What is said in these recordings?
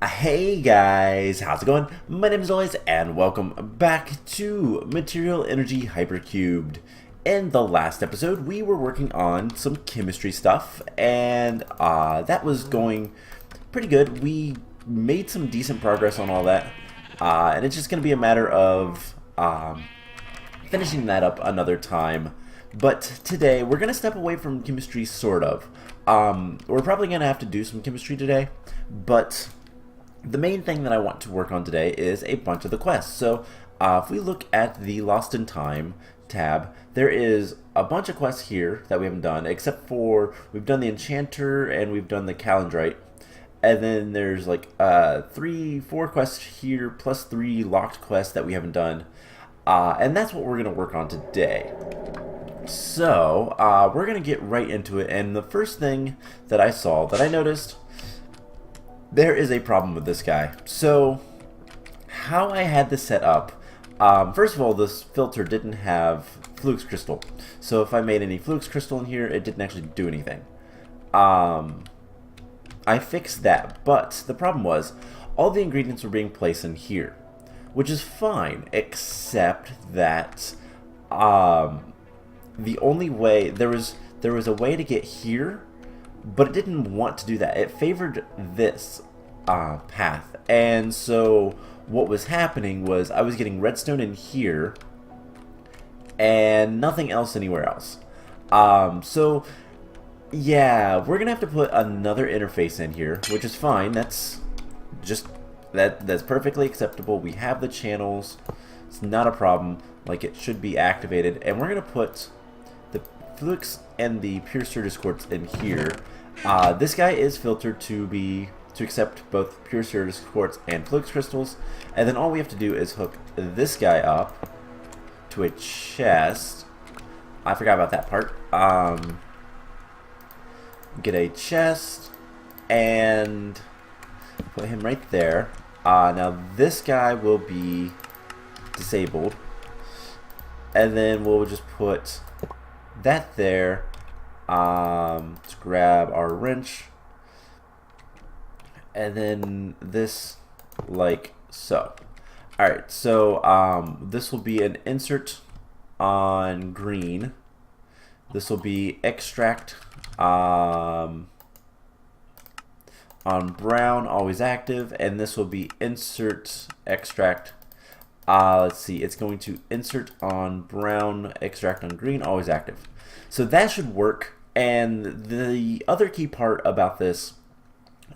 Hey guys, how's it going? My name is Elias and welcome back to Material Energy Hypercubed. In the last episode, we were working on some chemistry stuff and that was going pretty good. We made some decent progress on all that and it's just going to be a matter of finishing that up another time. But today, we're going to step away from chemistry, sort of. We're probably going to have to do some chemistry today, but the main thing that I want to work on today is a bunch of the quests. So if we look at the Lost in Time tab, there is a bunch of quests here that we haven't done, except for we've done the Enchanter and we've done the Calendrite. And then there's like 3-4 quests here, plus 3 locked quests that we haven't done. And that's what we're going to work on today. So we're going to get right into it. And the first thing that I saw, that I noticed, there is a problem with this guy. So how I had this set up, first of all, this filter didn't have Flux Crystal. So if I made any Flux Crystal in here, it didn't actually do anything. I fixed that, but the problem was all the ingredients were being placed in here, which is fine, except that the only way, there was a way to get here, but it didn't want to do that. It favored this path. And so what was happening was I was getting redstone in here and nothing else anywhere else. So yeah, we're gonna have to put another interface in here, which is fine. That's just that's perfectly acceptable. We have the channels. It's not a problem. Like, it should be activated, and we're gonna put the Flux and the Pure Sturgis quartz in here. This guy is filtered to accept both Pure Sturgis quartz and Flux crystals, and then all we have to do is hook this guy up to a chest. I forgot about that part. Get a chest and put him right there. Now this guy will be disabled, and then we'll just put that there. Let's grab our wrench, and then this like so. Alright, so this will be an insert on green. This will be extract on brown, always active, and this will be insert extract. Let's see, it's going to insert on brown, extract on green, always active. So that should work. And the other key part about this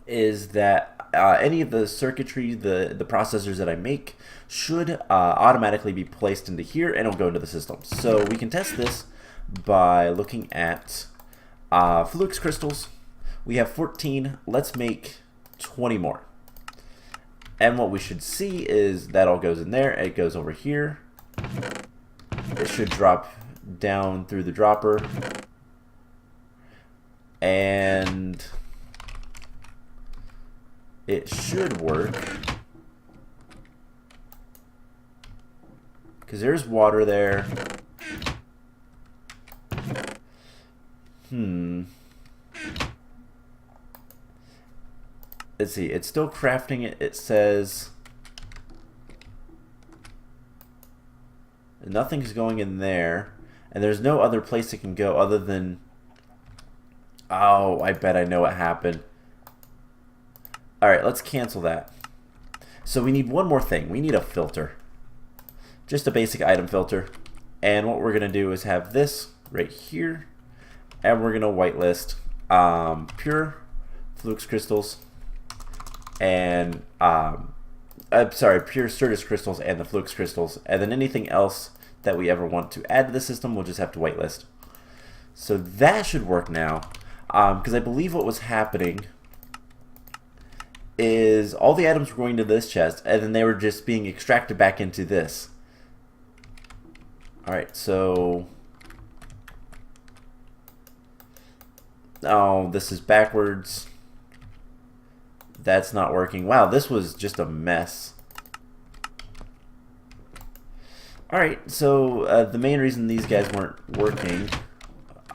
is that any of the circuitry, the processors that I make, should automatically be placed into here, and it'll go into the system. So we can test this by looking at Flux crystals. We have 14. Let's make 20 more. And what we should see is that all goes in there. It goes over here. It should drop down through the dropper. And it should work, because there's water there. Let's see, it's still crafting it. It says nothing's going in there, and there's no other place it can go other than... Oh, I bet I know what happened. Alright, let's cancel that. So we need one more thing. We need a filter. Just a basic item filter. And what we're going to do is have this right here. And we're going to whitelist pure Flux crystals and pure Sturgis crystals and the Flux crystals. And then anything else that we ever want to add to the system, we'll just have to whitelist. So that should work now. Because I believe what was happening is all the items were going to this chest, and then they were just being extracted back into this. Alright, so... Oh, this is backwards. That's not working. Wow, this was just a mess. Alright, so the main reason these guys weren't working...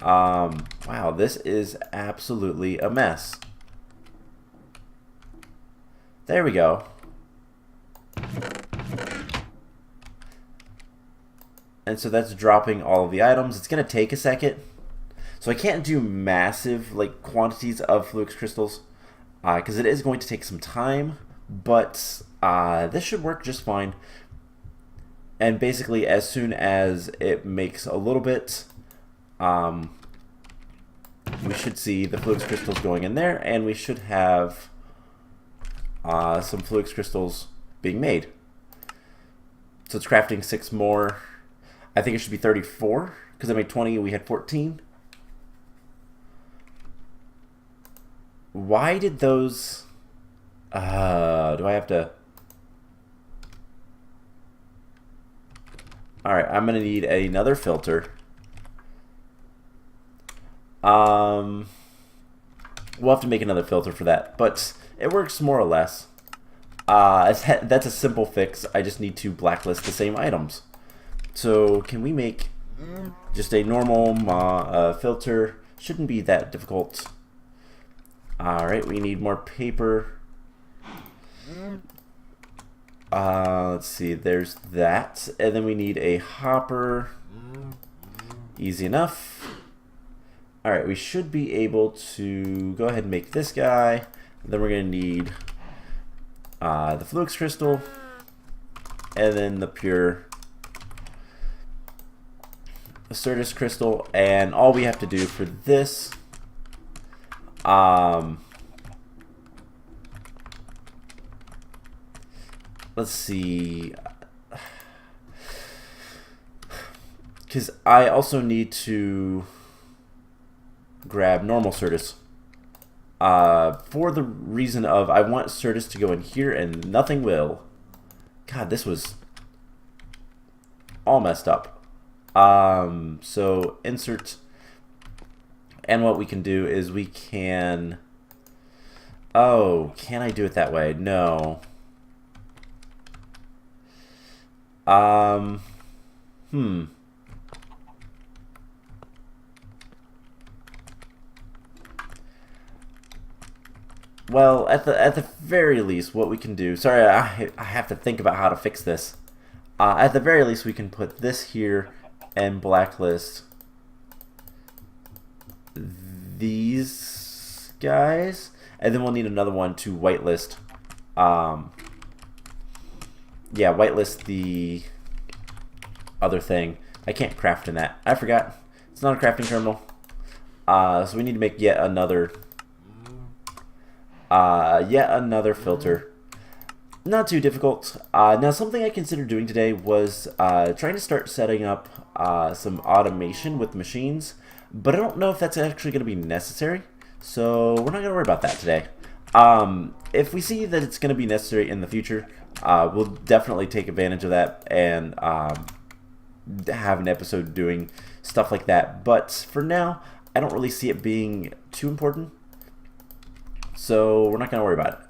Wow, this is absolutely a mess. There we go. And so that's dropping all of the items. It's going to take a second. So I can't do massive like quantities of Fluix crystals because it is going to take some time. But this should work just fine. And basically as soon as it makes a little bit, we should see the Fluix crystals going in there. And we should have some Fluix crystals being made. So it's crafting 6 more. I think it should be 34 because I made 20 and we had 14. Why did those... do I have to... Alright, I'm going to need another filter. We'll have to make another filter for that, but it works more or less. That's a simple fix. I just need to blacklist the same items. So can we make just a normal filter? Shouldn't be that difficult. Alright, we need more paper. Let's see, there's that. And then we need a hopper. Easy enough. Alright, we should be able to go ahead and make this guy. Then we're going to need the Fluix crystal. And then the pure Certus crystal. And all we have to do for this... let's see, because I also need to grab normal Certus for the reason of I want Certus to go in here and nothing will. God, this was all messed up. So insert, and what we can do is we can, oh, can I do it that way? No. Well, at the very least, what we can do... Sorry, I have to think about how to fix this. At the very least, we can put this here and blacklist these guys. And then we'll need another one to whitelist. Yeah, whitelist the other thing. I can't craft in that. I forgot. It's not a crafting terminal. So we need to make yet another filter. Not too difficult. Now, something I considered doing today was trying to start setting up some automation with machines, but I don't know if that's actually going to be necessary, so we're not going to worry about that today. If we see that it's going to be necessary in the future, we'll definitely take advantage of that and have an episode doing stuff like that. But for now, I don't really see it being too important, so we're not going to worry about it.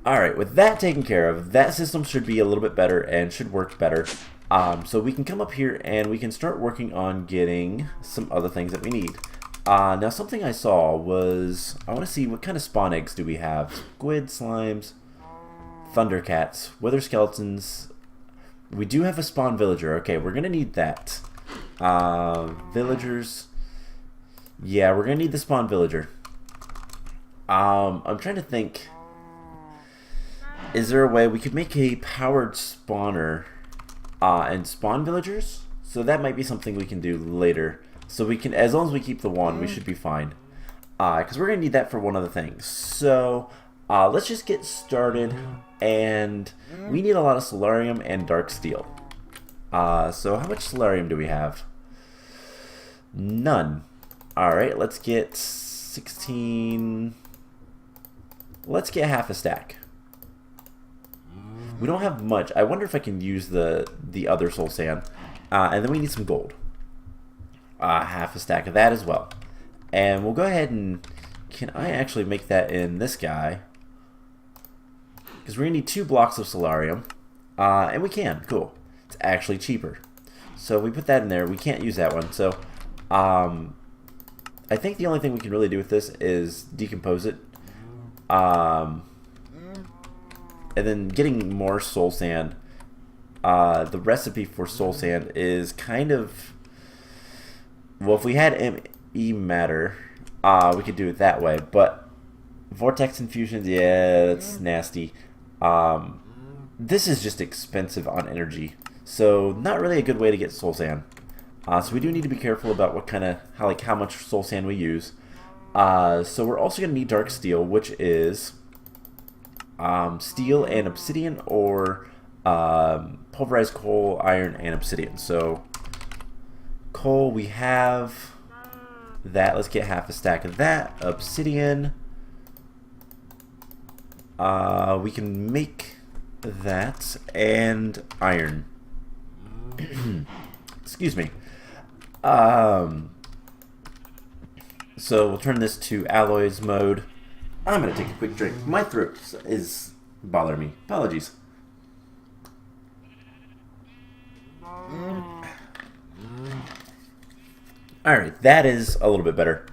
Alright, with that taken care of, that system should be a little bit better and should work better. So we can come up here and we can start working on getting some other things that we need. Now something I saw was, I want to see what kind of spawn eggs do we have. Squid, slimes, thundercats, wither skeletons. We do have a spawn villager. Okay, we're going to need that. Villagers. Yeah, we're going to need the spawn villager. I'm trying to think. Is there a way we could make a powered spawner and spawn villagers? So that might be something we can do later. So we can, as long as we keep the one, we should be fine. Because we're going to need that for one other thing. So let's just get started. And we need a lot of solarium and dark steel. So how much solarium do we have? None. Alright, let's get 16. Let's get half a stack. We don't have much. I wonder if I can use the other soul sand. And then we need some gold. Half a stack of that as well. And we'll go ahead and... Can I actually make that in this guy? Because we're going to need 2 blocks of solarium. And we can. Cool. It's actually cheaper. So we put that in there. We can't use that one. So I think the only thing we can really do with this is decompose it. And then getting more soul sand. The recipe for soul sand is kind of, well, if we had ME matter, we could do it that way, but vortex infusions, yeah, that's nasty. This is just expensive on energy, so not really a good way to get soul sand. So we do need to be careful about what kind of, how much soul sand we use. So we're also going to need dark steel, which is steel and obsidian, or pulverized coal, iron, and obsidian. So coal, we have that. Let's get half a stack of that. Obsidian, we can make that, and iron. Excuse me. So we'll turn this to alloys mode. I'm going to take a quick drink. My throat is bothering me. Apologies. Alright, that is a little bit better.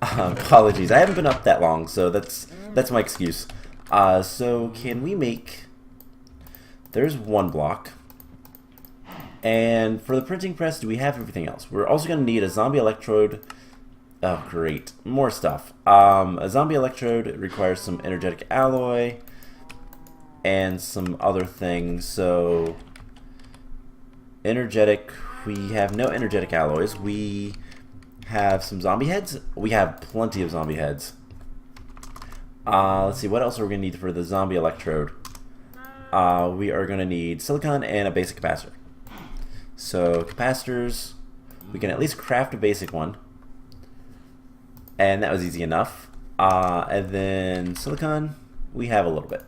Apologies. I haven't been up that long, so that's my excuse. So can we make... There's one block. And for the printing press, do we have everything else? We're also going to need a zombie electrode. Oh, great. More stuff. A zombie electrode requires some energetic alloy and some other things. So, energetic, we have no energetic alloys. We have some zombie heads. We have plenty of zombie heads. Let's see, what else are we going to need for the zombie electrode? We are going to need silicon and a basic capacitor. So, capacitors, we can at least craft a basic one. And that was easy enough. And then silicon, we have a little bit.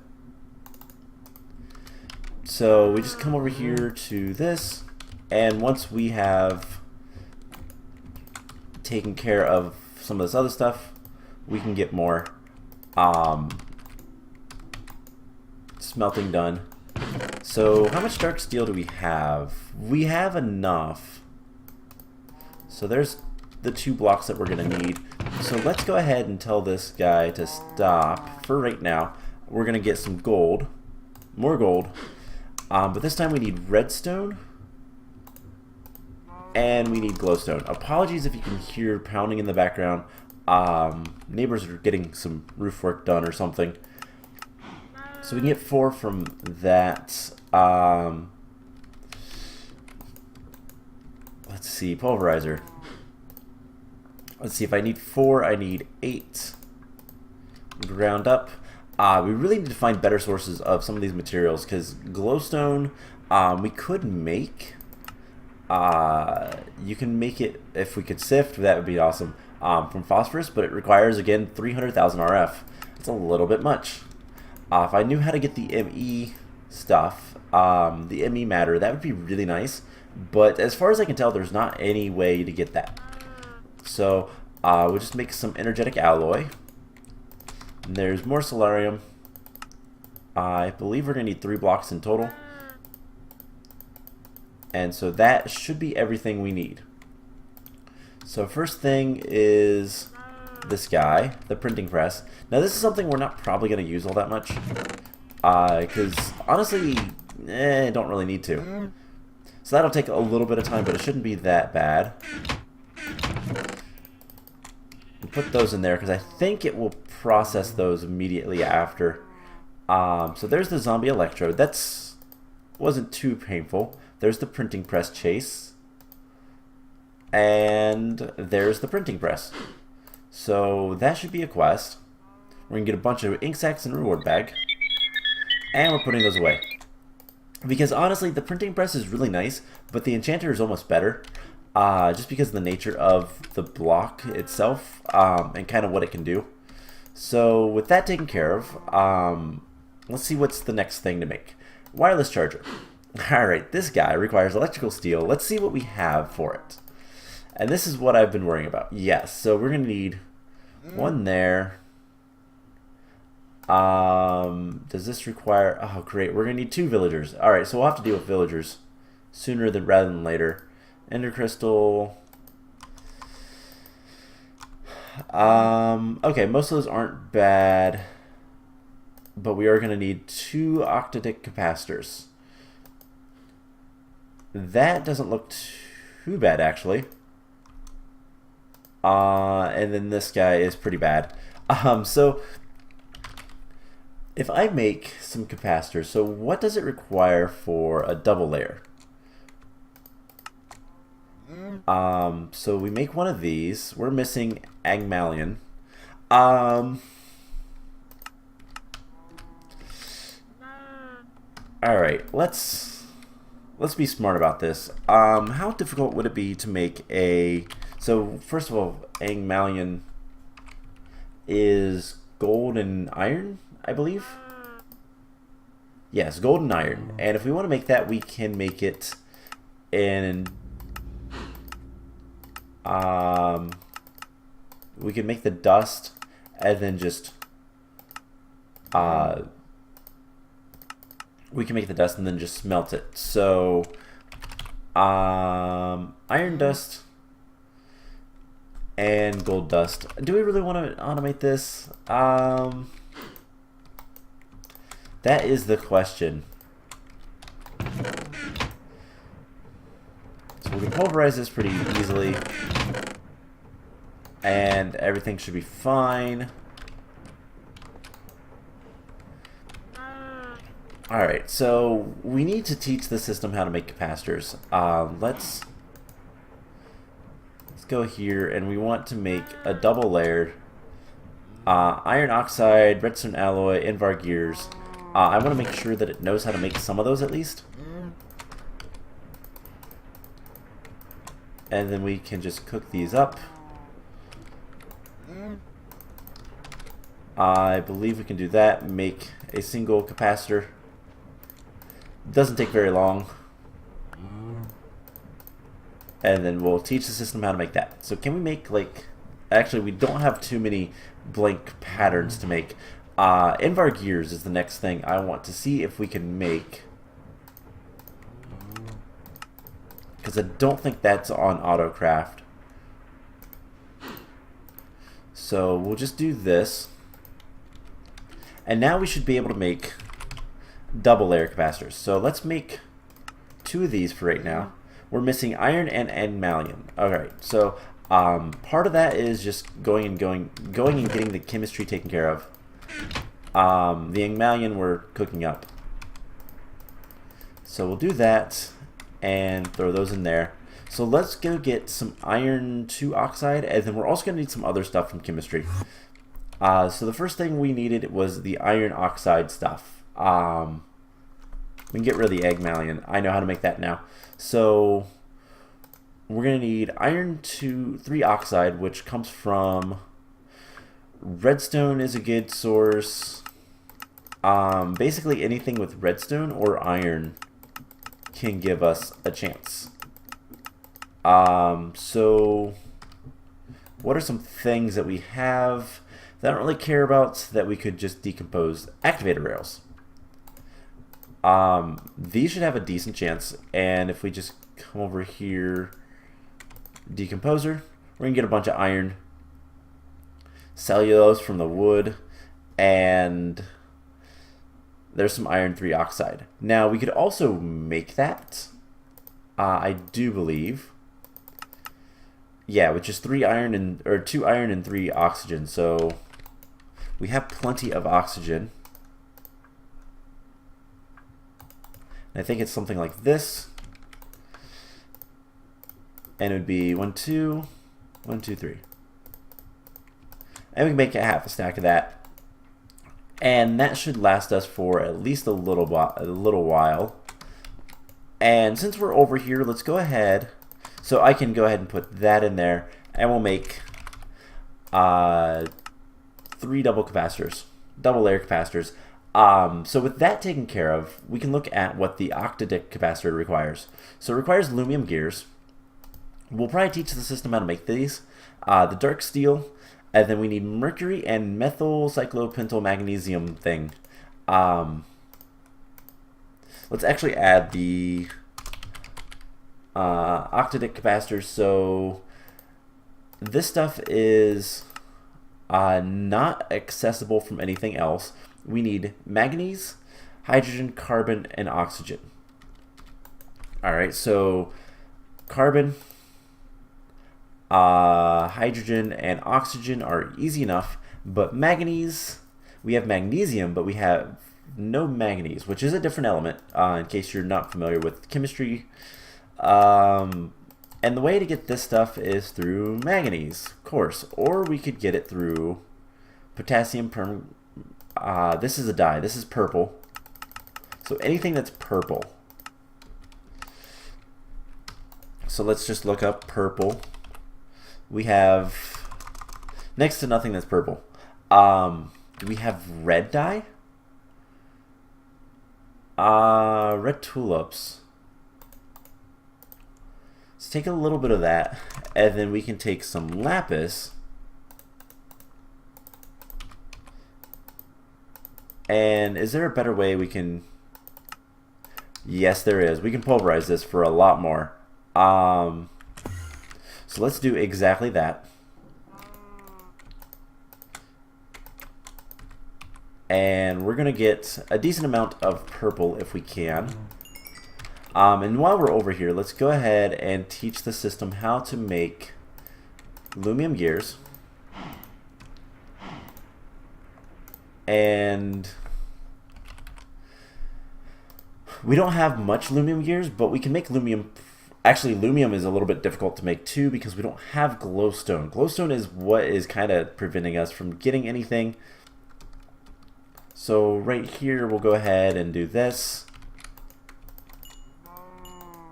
So we just come over here to this, and once we have taken care of some of this other stuff, we can get more smelting done. So how much dark steel do we have? We have enough. So there's the 2 blocks that we're going to need. So let's go ahead and tell this guy to stop for right now. We're going to get some gold, more gold, but this time we need redstone and we need glowstone. Apologies if you can hear pounding in the background. Neighbors are getting some roof work done or something. So we can get 4 from that. Let's see, pulverizer. Let's see, if I need 4, I need 8. Ground up. We really need to find better sources of some of these materials, because glowstone, we could make. You can make it, if we could sift, that would be awesome, from phosphorus, but it requires, again, 300,000 RF. It's a little bit much. If I knew how to get the ME stuff, the ME matter, that would be really nice, but as far as I can tell, there's not any way to get that. So we'll just make some energetic alloy. And there's more solarium. I believe we're going to need 3 blocks in total. And so that should be everything we need. So first thing is this guy, the printing press. Now this is something we're not probably going to use all that much. Because honestly, don't really need to. So that'll take a little bit of time, but it shouldn't be that bad. Put those in there because I think it will process those immediately after. So there's the zombie electrode. That's wasn't too painful. There's the printing press chase, and there's the printing press. So that should be a quest. We're gonna get a bunch of ink sacks and a reward bag, and we're putting those away. Because honestly, the printing press is really nice, but the enchanter is almost better. Just because of the nature of the block itself, and kind of what it can do. So with that taken care of, let's see what's the next thing to make. Wireless charger. Alright, this guy requires electrical steel. Let's see what we have for it. And this is what I've been worrying about. Yes, so we're going to need one there. Does this require... Oh, great. We're going to need 2 villagers. Alright, so we'll have to deal with villagers sooner rather than later. Ender crystal. Okay, most of those aren't bad. but we are going to need 2 octadic capacitors. That doesn't look too bad, actually. And then this guy is pretty bad. So if I make some capacitors, so what does it require for a double layer? So we make one of these. We're missing Agmalion. Alright, let's be smart about this. How difficult would it be to make a... So, first of all, Agmalion is gold and iron, I believe? Yes, gold and iron. And if we want to make that, we can make it in... we can make the dust and then just... we can make the dust and then just smelt it. So, iron dust and gold dust. Do we really want to automate this? That is the question. So we can pulverize this pretty easily, and everything should be fine. Alright, so we need to teach the system how to make capacitors. Let's go here, and we want to make a double layered iron oxide, redstone alloy, Invar gears. I want to make sure that it knows how to make some of those at least. And then we can just cook these up. I believe we can do that, make a single capacitor. Doesn't take very long. And then we'll teach the system how to make that. So can we make, like... Actually, we don't have too many blank patterns to make. Invar gears is the next thing I want to see if we can make. Because I don't think that's on AutoCraft. So we'll just do this. And now we should be able to make double layer capacitors. So let's make 2 of these for right now. We're missing iron and Agmalion. Alright, so part of that is just going and getting the chemistry taken care of. The Agmalion we're cooking up. So we'll do that and throw those in there. So let's go get some iron 2 oxide, and then we're also going to need some other stuff from chemistry. So the first thing we needed was the iron oxide stuff. We can get rid of the Agmalion. I know how to make that now. So we're going to need iron 3 oxide, which comes from redstone is a good source. Basically anything with redstone or iron can give us a chance. So what are some things that we have that I don't really care about that we could just decompose? Activator rails. These should have a decent chance, and if we just come over here, decomposer, we're gonna get a bunch of iron, cellulose from the wood, and there's some iron 3 oxide. Now we could also make that, I do believe, yeah, with just 3 iron and, or 2 iron and 3 oxygen. So we have plenty of oxygen. I think it's something like this, and it would be 1, 2, 1, 2, 3, and we can make a half a stack of that, and that should last us for at least a little while. And since we're over here, let's go ahead. So I can go ahead and put that in there, and we'll make 3 double layer capacitors. So with that taken care of, we can look at what the octadic capacitor requires. So it requires aluminum gears. We'll probably teach the system how to make these. The dark steel, and then we need mercury and methyl cyclopentyl magnesium thing. Let's actually add the octadic capacitors. So this stuff is not accessible from anything else. we need manganese, hydrogen, carbon, and oxygen. Alright, so carbon, hydrogen, and oxygen are easy enough, but manganese, we have magnesium, but we have no manganese, which is a different element, in case you're not familiar with chemistry. And the way to get this stuff is through manganese, of course, or we could get it through potassium this is a dye, this is purple. So anything that's purple. So let's just look up purple. We have next to nothing that's purple. Do we have red dye? Red tulips. Let's take a little bit of that, and then we can take some lapis. And is there a better way we can... Yes, there is. We can pulverize this for a lot more. So let's do exactly that. And we're going to get a decent amount of purple if we can. And while we're over here, let's go ahead and teach the system how to make lumium gears. And we don't have much lumium gears, but we can make lumium. Actually, lumium is a little bit difficult to make too because we don't have glowstone. Glowstone is what is kind of preventing us from getting anything. So right here, we'll go ahead and do this.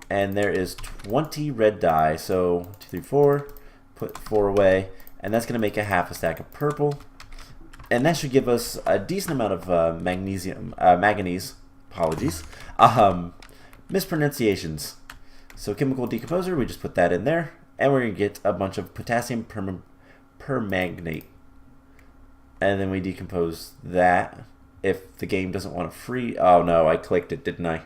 And there is 20 red dye. So 2, 3, 4, put 4 away. And that's going to make a half a stack of purple. And that should give us a decent amount of manganese. Apologies. Mispronunciations. So chemical decomposer, we just put that in there. And we're going to get a bunch of potassium permanganate. And then we decompose that. If the game doesn't want to free... Oh no, I clicked it, didn't I?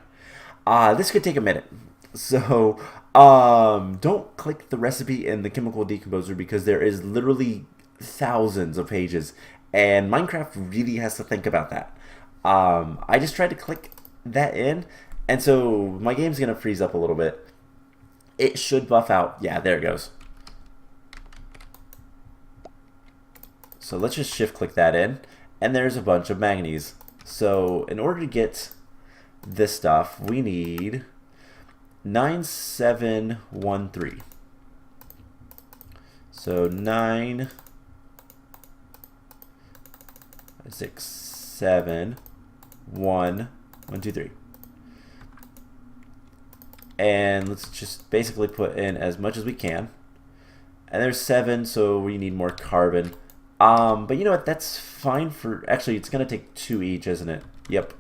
This could take a minute. So, don't click the recipe in the chemical decomposer because there is literally thousands of pages. And Minecraft really has to think about that. I just tried to click that in. And so my game's going to freeze up a little bit. It should buff out. Yeah, there it goes. So let's just shift click that in. And there's a bunch of manganese. So in order to get this stuff, we need 9713. So 9, 6, 7, 1, 1, 2, 3. And let's just basically put in as much as we can. And there's 7, so we need more carbon. But you know what, that's fine for, actually it's going to take 2 each, isn't it? Yep.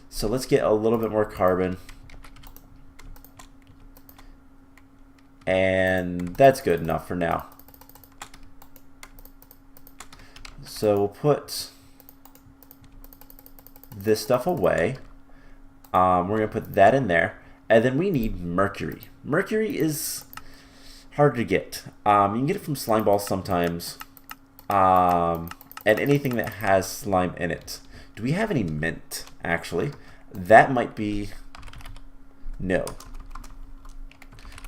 So let's get a little bit more carbon. And that's good enough for now. So we'll put this stuff away. We're going to put that in there. And then we need mercury. Mercury is hard to get. You can get it from slime balls sometimes. And anything that has slime in it. Do we have any mint, actually? That might be... No.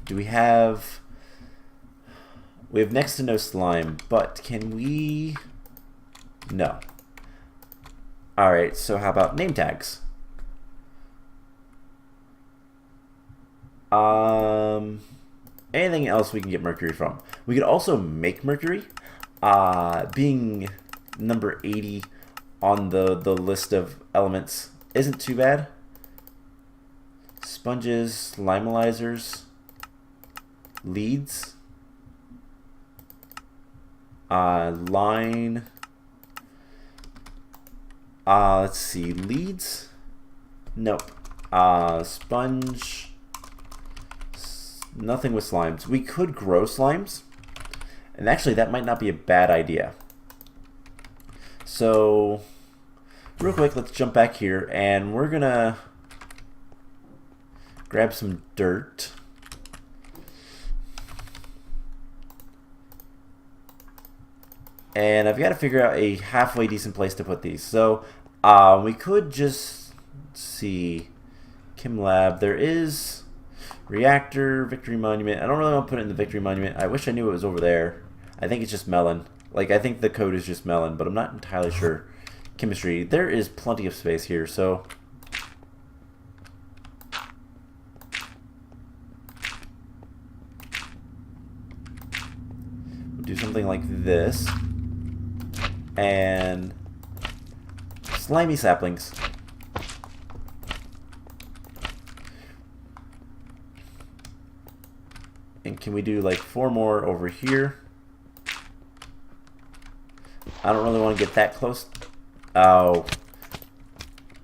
Do we have... We have next to no slime, but can we... No. Alright, so how about name tags? Anything else we can get mercury from? We could also make mercury. Being number 80 on the list of elements isn't too bad. Sponges, limelizers, leads, line. Let's see, leads. Nope. Sponge. Nothing with slimes. We could grow slimes. And actually, that might not be a bad idea. So, real quick, let's jump back here. And we're going to grab some dirt. And I've got to figure out a halfway decent place to put these. So, We could just see Chem Lab. There is reactor, Victory Monument. I don't really want to put it in the Victory Monument. I wish I knew it was over there. I think it's just melon. Like, I think the code is just melon, but I'm not entirely sure. Chemistry. There is plenty of space here, so... we'll do something like this. And... slimy saplings. And can we do like 4 more over here? I don't really want to get that close. Oh.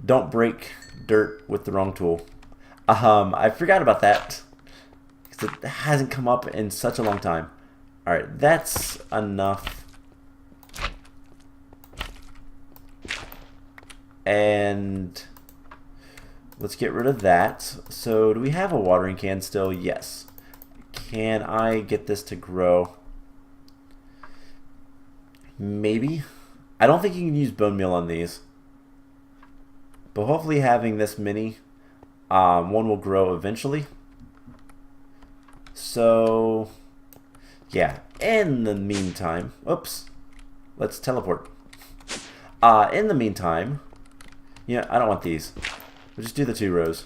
Don't break dirt with the wrong tool. I forgot about that. Because it hasn't come up in such a long time. Alright, that's enough. And let's get rid of that. So do we have a watering can still? Yes. Can I get this to grow? Maybe. I don't think you can use bone meal on these. But hopefully having this many, one will grow eventually. So, yeah. In the meantime, oops. Let's teleport. In the meantime, yeah, I don't want these. We'll just do the 2 rows.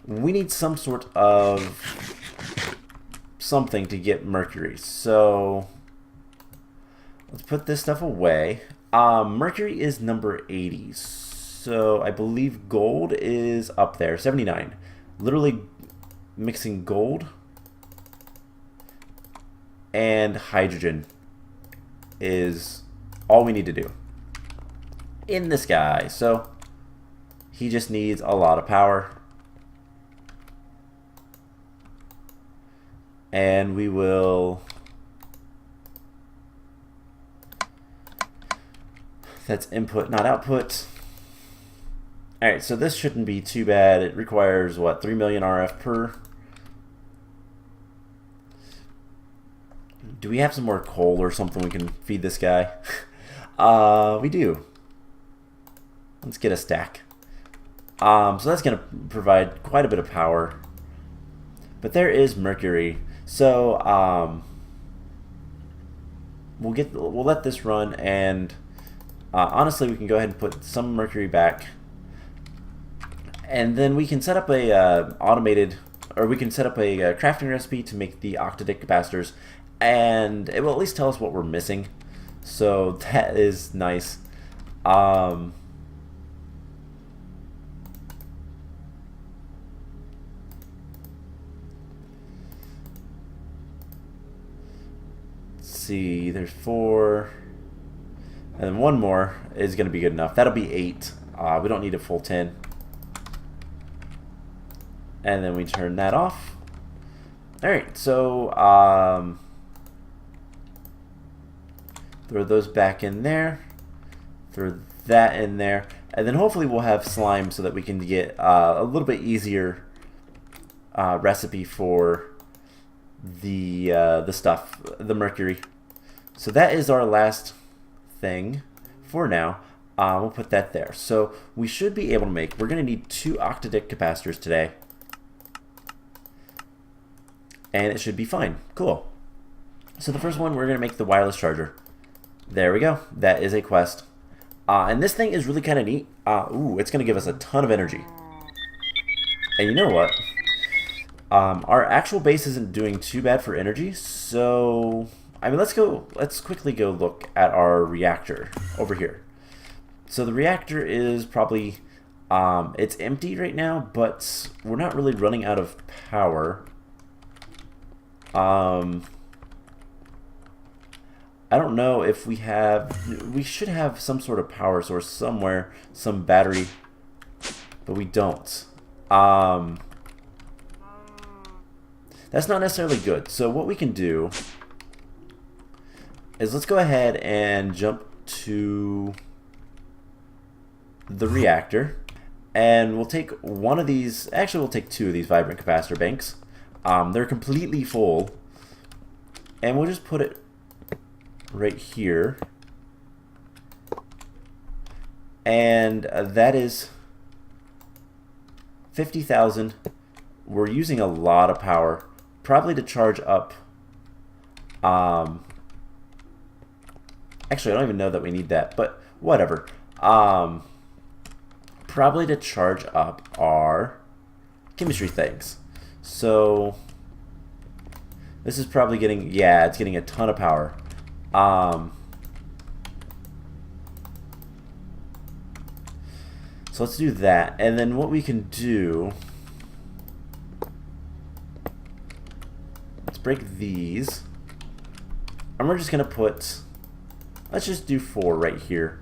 We need some sort of something to get mercury. So let's put this stuff away. Mercury is number 80. So I believe gold is up there, 79. Literally mixing gold and hydrogen is all we need to do in this guy. So he just needs a lot of power. And we will... that's input, not output. Alright, so this shouldn't be too bad. It requires, what, 3 million RF per? Do we have some more coal or something we can feed this guy? We do. Let's get a stack. So that's going to provide quite a bit of power. But there is mercury. So we'll let this run, and honestly we can go ahead and put some mercury back, and then we can set up a automated, or we can set up a crafting recipe to make the octadic capacitors, and it will at least tell us what we're missing. So that is nice. See, there's 4, and then 1 more is going to be good enough. That'll be 8. We don't need a full 10. And then we turn that off. Alright, so throw those back in there, throw that in there, and then hopefully we'll have slime so that we can get a little bit easier recipe for the stuff, the mercury. So that is our last thing for now. We'll put that there. So we should be able to make, we're going to need 2 octadic capacitors today. And it should be fine. Cool. So the first one, we're going to make the wireless charger. There we go. That is a quest. And this thing is really kind of neat. Ooh, it's going to give us a ton of energy. And you know what? Our actual base isn't doing too bad for energy, so I mean, let's quickly go look at our reactor over here. So the reactor is probably it's empty right now, but we're not really running out of power. I don't know if we should have some sort of power source somewhere, some battery, but we don't. That's not necessarily good. So what we can do is let's go ahead and jump to the reactor, and we'll take one of these. Actually, we'll take 2 of these vibrant capacitor banks. They're completely full, and we'll just put it right here. And that is 50,000. We're using a lot of power, probably to charge up. Actually, I don't even know that we need that, but whatever. Probably to charge up our chemistry things. So this is probably getting, yeah, it's getting a ton of power. So let's do that, and then what we can do, let's break these, and we're just gonna put, let's just do 4 right here,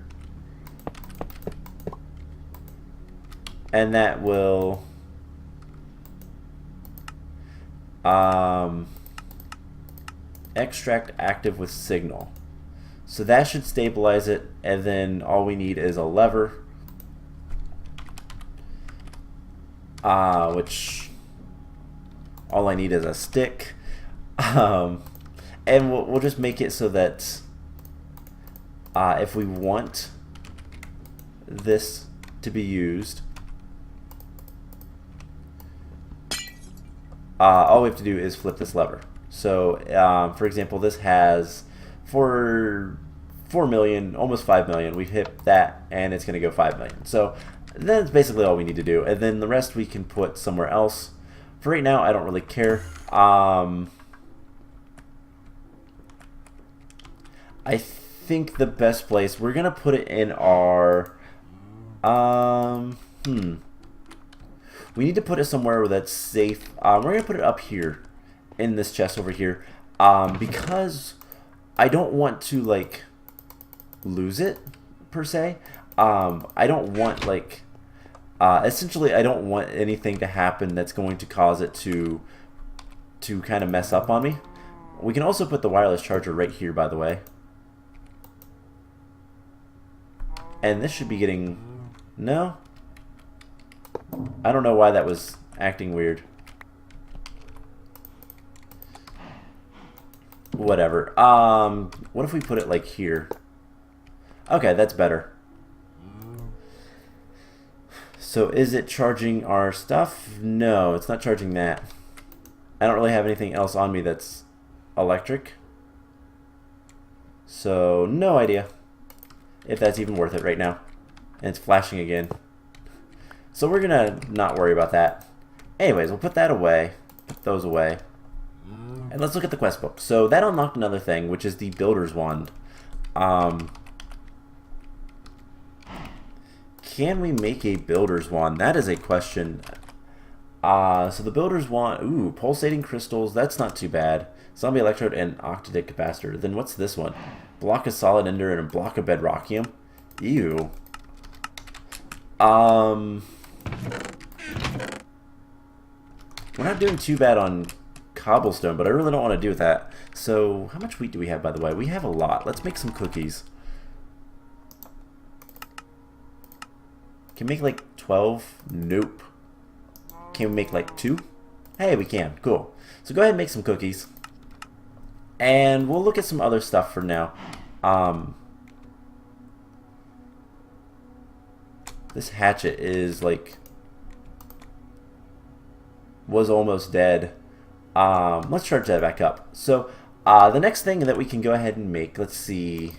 and that will extract active with signal. So that should stabilize it, and then all we need is a lever, which all I need is a stick, and we'll just make it so that if we want this to be used, all we have to do is flip this lever. So for example, this has 4 million, almost 5 million. We've hit that, and it's going to go 5 million. So that's basically all we need to do, and then the rest we can put somewhere else. For right now, I don't really care. I think the best place, we're gonna put it in our we need to put it somewhere that's safe. We're gonna put it up here in this chest over here, because I don't want to like lose it per se. I don't want like essentially, I don't want anything to happen that's going to cause it to kind of mess up on me. We can also put the wireless charger right here, by the way. And this should be getting... No? I don't know why that was acting weird. Whatever. What if we put it like here? Okay, that's better. So is it charging our stuff? No, it's not charging that. I don't really have anything else on me that's electric. So no idea if that's even worth it right now. And it's flashing again. So we're gonna not worry about that. Anyways, we'll put that away. Put those away. And let's look at the quest book. So that unlocked another thing, which is the Builder's Wand. Can we make a Builder's Wand? That is a question. So the Builder's Wand, ooh, pulsating crystals, that's not too bad. Zombie electrode and octadic capacitor. Then what's this one? Block of solid ender and a block of bedrockium. Ew. We're not doing too bad on cobblestone, but I really don't want to do that. So how much wheat do we have, by the way? We have a lot. Let's make some cookies. Can we make like 12? Nope. Can we make like 2? Hey, we can. Cool. So go ahead and make some cookies. And we'll look at some other stuff for now. This hatchet is like... was almost dead. Let's charge that back up. So the next thing that we can go ahead and make, let's see...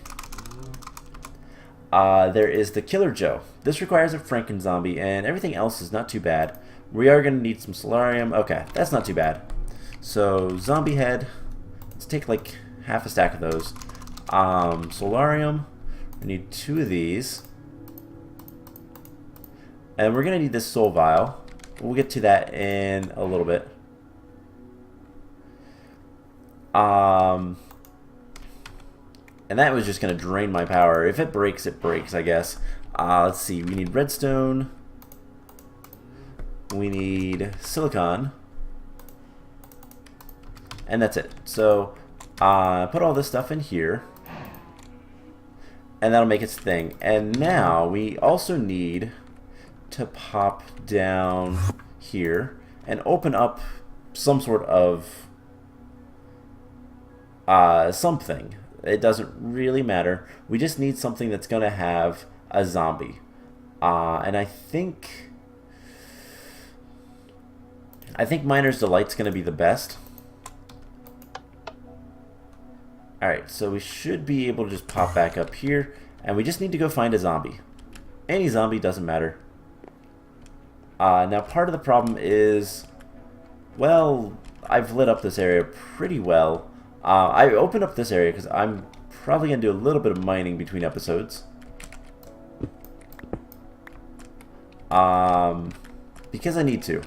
there is the Killer Joe. This requires a Franken zombie, and everything else is not too bad. We are going to need some solarium. Okay, that's not too bad. So, zombie head. Let's take like half a stack of those. Solarium. We need 2 of these. And we're going to need this soul vial. We'll get to that in a little bit. And that was just going to drain my power. If it breaks, I guess. Let's see. We need redstone. We need silicon. And that's it. So, put all this stuff in here. And that'll make its thing. And now, we also need to pop down here and open up some sort of something. It doesn't really matter. We just need something that's going to have a zombie. And I think Miner's Delight's going to be the best. Alright, so we should be able to just pop back up here, and we just need to go find a zombie. Any zombie, doesn't matter. Now part of the problem is, well, I've lit up this area pretty well. I opened up this area because I'm probably going to do a little bit of mining between episodes. Because I need to.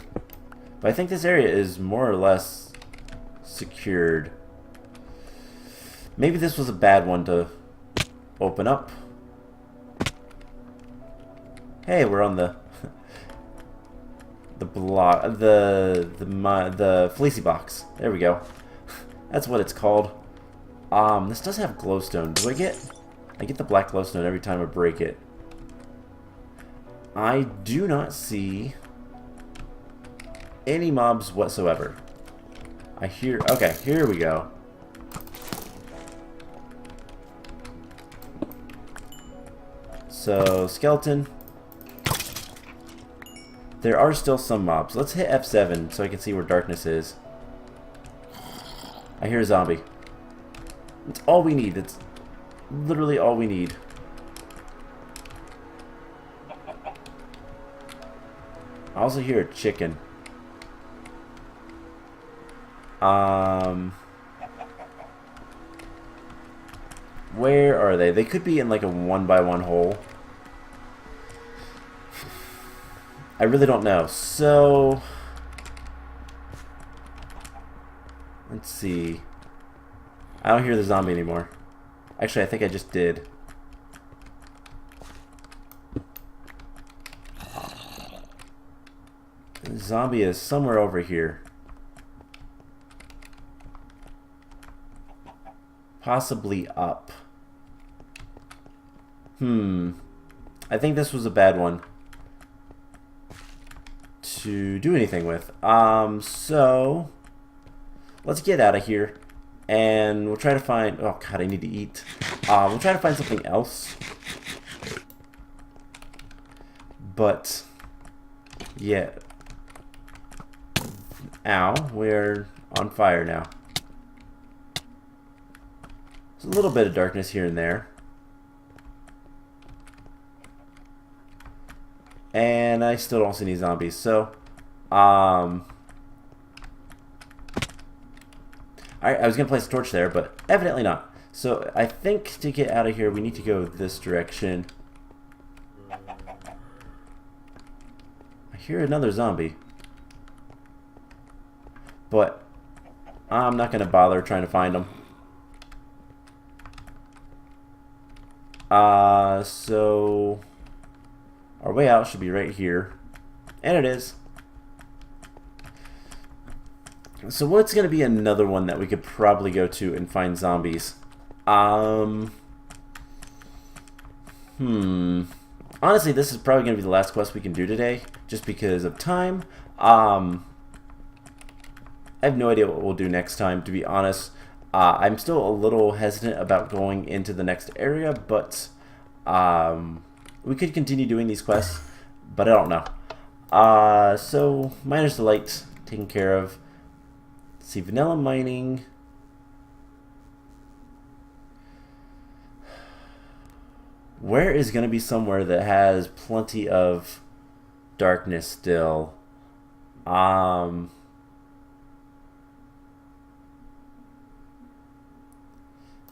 But I think this area is more or less secured. Maybe this was a bad one to open up. Hey, we're on the block, the fleecy box. There we go. That's what it's called. This does have glowstone. Do I get? I get the black glowstone every time I break it. I do not see any mobs whatsoever. I hear. Okay, here we go. So, skeleton. There are still some mobs. Let's hit F7 so I can see where darkness is. I hear a zombie. It's all we need. It's literally all we need. I also hear a chicken. Where are they? They could be in like a 1x1 hole. I really don't know. So let's see. I don't hear the zombie anymore. Actually, I think I just did. The zombie is somewhere over here. Possibly up. I think this was a bad one to do anything with. So let's get out of here, and we'll try to find. Oh God, I need to eat. We'll try to find something else. But yeah. Ow, we're on fire now. There's a little bit of darkness here and there. And I still don't see any zombies, so I was gonna place a torch there, but evidently not. So I think to get out of here we need to go this direction. I hear another zombie, but I'm not gonna bother trying to find them. So our way out should be right here. And it is. So what's going to be another one that we could probably go to and find zombies? Honestly, this is probably going to be the last quest we can do today, just because of time. I have no idea what we'll do next time, to be honest. I'm still a little hesitant about going into the next area, but we could continue doing these quests, but I don't know. So, Miner's Delight taken care of. Let's see, vanilla mining. Where is going to be somewhere that has plenty of darkness still?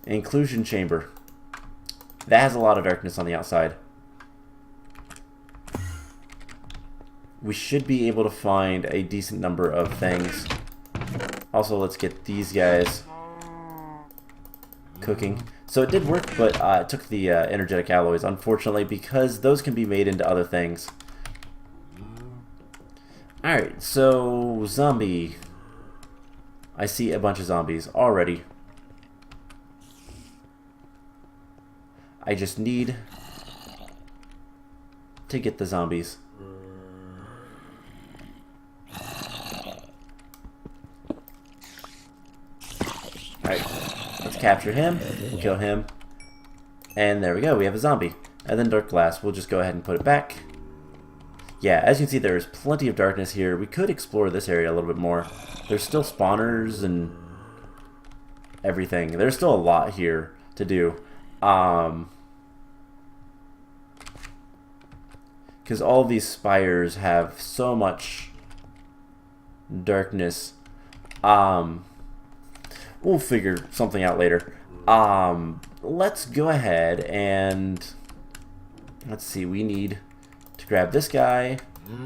Inclusion chamber. That has a lot of darkness on the outside. We should be able to find a decent number of things. Also, let's get these guys cooking. So it did work, but it took the energetic alloys, unfortunately, because those can be made into other things. Alright, so zombie. I see a bunch of zombies already. I just need to get the zombies. Alright, let's capture him, kill him, and there we go, we have a zombie. And then dark glass, we'll just go ahead and put it back. yeah, as you can see, there's plenty of darkness here. We could explore this area a little bit more. There's still spawners and everything. There's still a lot here to do. Because all of these spires have so much darkness. We'll figure something out later. Let's go ahead and let's see. We need to grab this guy,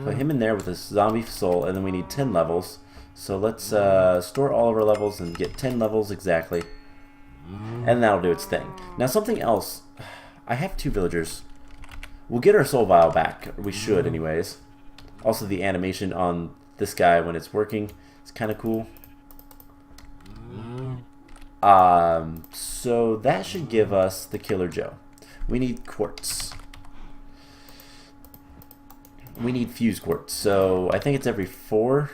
put him in there with a zombie soul, and then we need 10 levels. So let's store all of our levels and get 10 levels exactly, and that'll do its thing. Now something else. I have 2 villagers. We'll get our soul vial back. We should, anyways. Also, the animation on this guy when it's working is kind of cool. So that should give us the Killer Joe. We need quartz. We need fuse quartz. So I think it's every 4.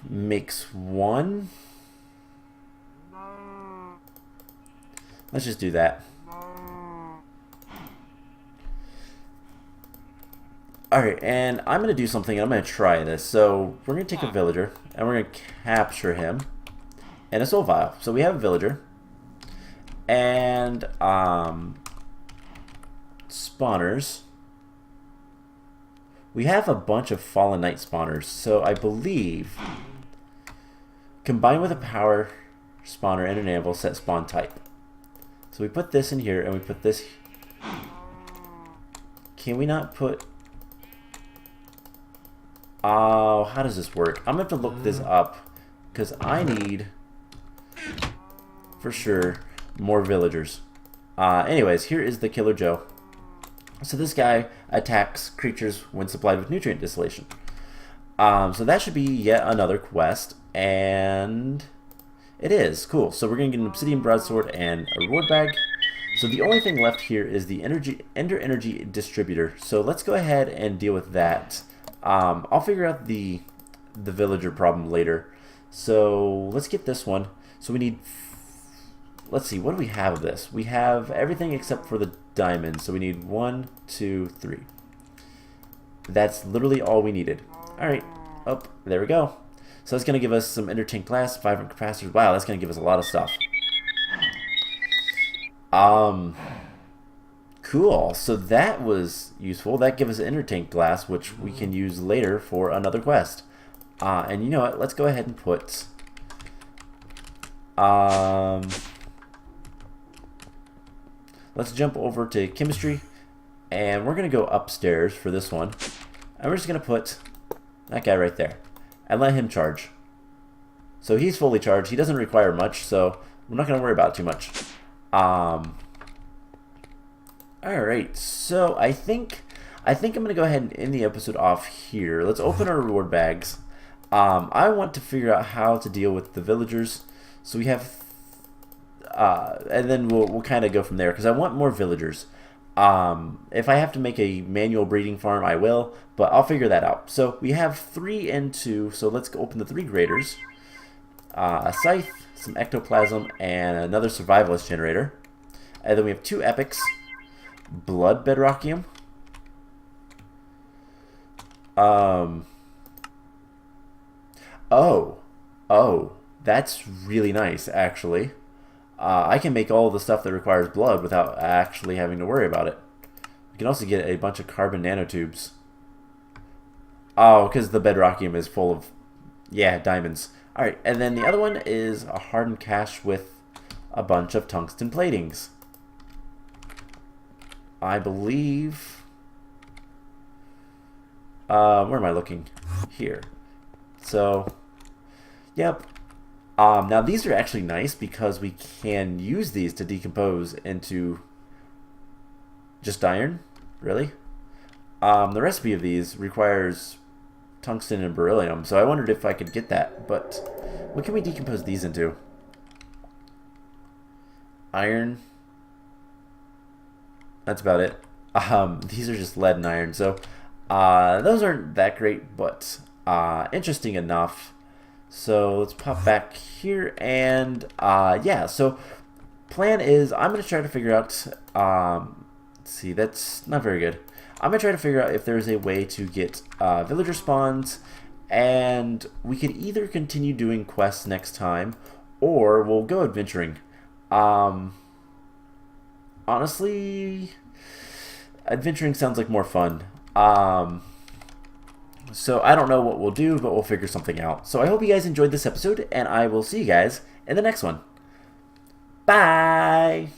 Makes 1. Let's just do that. Alright, and I'm going to do something. I'm going to try this. So we're going to take a villager, and we're going to capture him, and a soul vial. So we have a villager, and spawners. We have a bunch of Fallen Knight spawners. So I believe, combined with a power spawner and an anvil, set spawn type. So we put this in here, and we put this. Can we not put... Oh, how does this work? I'm going to have to look this up, because I need, for sure, more villagers. Anyways, here is the Killer Joe. So this guy attacks creatures when supplied with nutrient distillation. So that should be yet another quest, and it is. Cool. So we're going to get an obsidian broadsword and a reward bag. So the only thing left here is the Ender Energy Distributor. So let's go ahead and deal with that. I'll figure out the villager problem later. So let's get this one. So we need, let's see, what do we have of this? We have everything except for the diamonds. So we need 1, 2, 3. That's literally all we needed. Alright, there we go. So that's going to give us some intertank glass, 500 capacitors. Wow, that's going to give us a lot of stuff. Cool. So that was useful. That gives us an intertank glass, which we can use later for another quest. And you know what? Let's go ahead and put... let's jump over to chemistry, and we're going to go upstairs for this one. And we're just going to put that guy right there and let him charge. So he's fully charged. He doesn't require much, so we're not going to worry about it too much. Alright, so I think I'm going to go ahead and end the episode off here. Let's open our reward bags. I want to figure out how to deal with the villagers. So we have... and then we'll kind of go from there, because I want more villagers. If I have to make a manual breeding farm, I will, but I'll figure that out. So we have 3 and 2, so let's go open the 3 graders. A scythe, some ectoplasm, and another survivalist generator. And then we have 2 epics, blood bedrockium. Oh, that's really nice, actually. I can make all the stuff that requires blood without actually having to worry about it. We can also get a bunch of carbon nanotubes. Oh, because the bedrockium is full of, yeah, diamonds. Alright, and then the other one is a hardened cache with a bunch of tungsten platings. I believe... where am I looking? Here. So, yep. Now these are actually nice because we can use these to decompose into just iron, really. The recipe of these requires tungsten and beryllium, so I wondered if I could get that, but what can we decompose these into? Iron. That's about it. These are just lead and iron, so those aren't that great, but interesting enough. So let's pop back here, and yeah, so plan is I'm going to try to figure out See, that's not very good. I'm going to try to figure out if there's a way to get villager spawns, and we could either continue doing quests next time, or we'll go adventuring. Honestly, adventuring sounds like more fun. So I don't know what we'll do, but we'll figure something out. So I hope you guys enjoyed this episode, and I will see you guys in the next one. Bye!